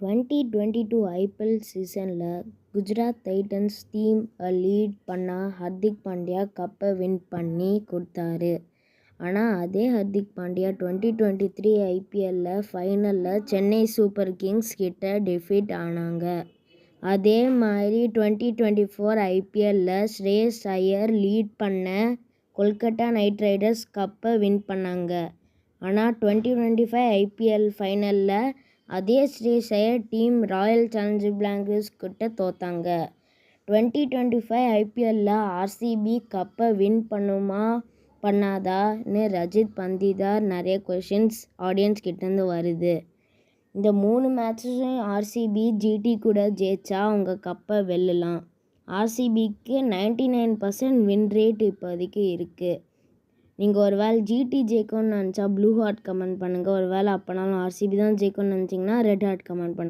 2022 IPL சீசனில் Gujarat Titans team lead பண்ண ஹர்திக் பாண்டியா கப்பை வின் பண்ணி கொடுத்தாரு. ஆனால் அதே ஹர்திக் பாண்டியா 2023 ஐபிஎல்லில் ஃபைனலில் சென்னை சூப்பர் கிங்ஸ் கிட்ட டிஃபீட் ஆனாங்க. அதே மாதிரி 2024 ஐபிஎல்லில் ஸ்ரேயஸ் ஐயர் லீட் பண்ண கொல்கத்தா நைட் ரைடர்ஸ் கப்பை வின் பண்ணாங்க. ஆனால் 2025 ஐபிஎல் ஃபைனலில் அதே Shreyas Iyer team royal challengers Bangalore கிட்ட தோத்தாங்க. 2025 ஐபிஎல்லில் ஆர்சிபி கப்பை வின் பண்ணுமா பண்ணாதான்னு ரஜித் பந்திதார் நிறைய கொஷின்ஸ் ஆடியன்ஸ் கிட்டேருந்து வருது. இந்த 3 மேட்சஸும் ஆர்சிபி ஜிடி கூட ஜெயிச்சா அவங்க கப்பை வெல்லலாம். ஆர்சிபிக்கு 99% வின் ரேட் இப்போதைக்கு இருக்குது. நீங்கள் ஒரு வேளை ஜிடி ஜெயிக்கும்னு நினச்சா ப்ளூ ஹார்ட் கமெண்ட் பண்ணுங்கள். ஒரு வேளை அப்போனாலும் ஆர்சிபி தான் ஜெயிக்கும்னு நினச்சிங்கன்னா ரெட் ஹார்ட் கமெண்ட் பண்ணுங்கள்.